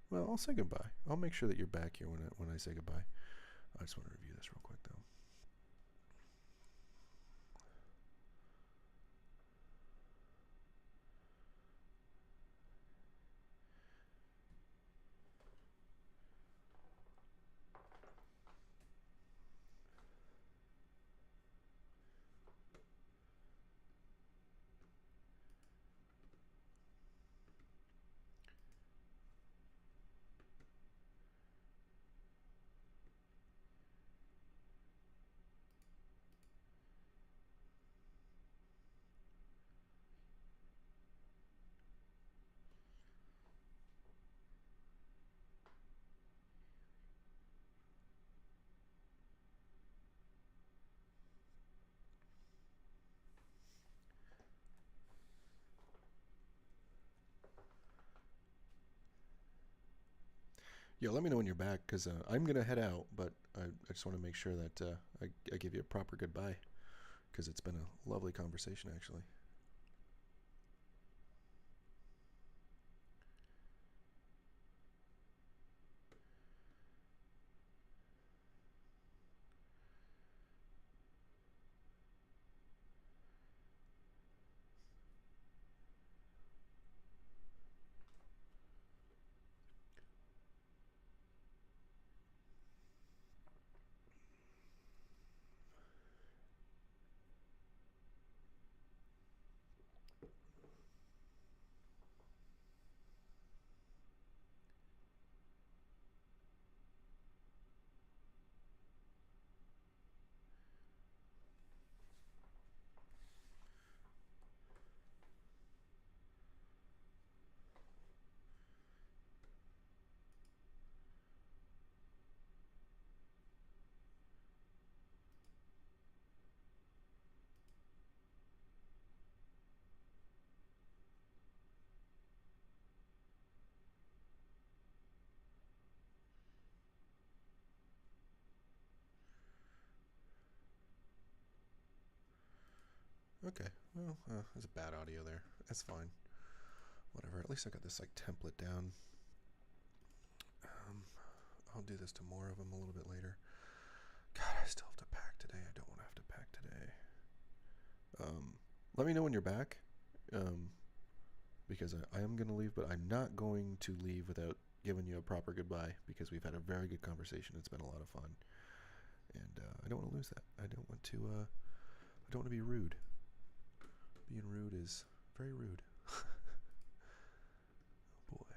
Well, I'll say goodbye. I'll make sure that you're back here when I say goodbye. I just want to review this real quick, though. Yeah, let me know when you're back, because I'm going to head out, but I just want to make sure that I give you a proper goodbye, because it's been a lovely conversation, actually. Okay, well, there's a bad audio there. That's fine. Whatever, at least I got this like template down. I'll do this to more of them a little bit later. God, I still have to pack today. I don't want to have to pack today. Let me know when you're back, because I am going to leave, but I'm not going to leave without giving you a proper goodbye, because we've had a very good conversation. It's been a lot of fun, and I don't want to lose that. I don't want to be rude. Being rude is very rude. Oh boy.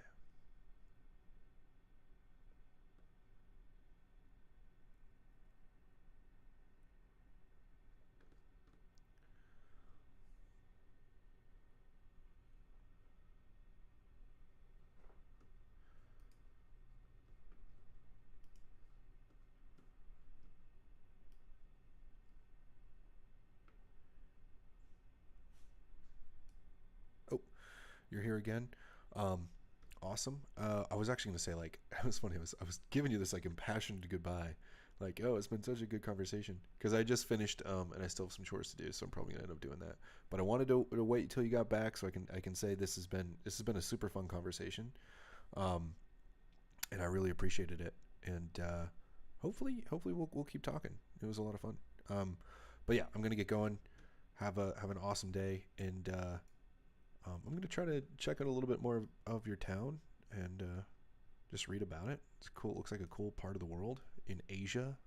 Oh, you're here again. Awesome. I was actually gonna say, like, it was funny. I was giving you this like impassioned goodbye, like, oh, it's been such a good conversation, because I just finished, and I still have some chores to do, so I'm probably gonna end up doing that. But I wanted to wait until you got back, so I can say this has been a super fun conversation, um, and I really appreciated it. And hopefully we'll keep talking. It was a lot of fun. But yeah, I'm gonna get going. Have an awesome day, and I'm going to try to check out a little bit more of your town, and just read about it. It's cool. It looks like a cool part of the world in Asia.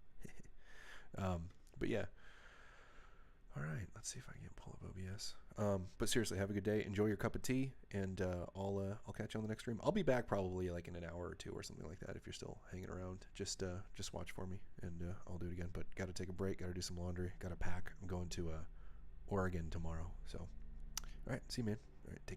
um, but yeah. All right. Let's see if I can pull up OBS. But seriously, have a good day. Enjoy your cup of tea, and I'll catch you on the next stream. I'll be back probably like in an hour or two or something like that. If you're still hanging around, just watch for me, and I'll do it again. But got to take a break. Got to do some laundry. Got to pack. I'm going to Oregon tomorrow. So, all right. See you, man. All right. Take care.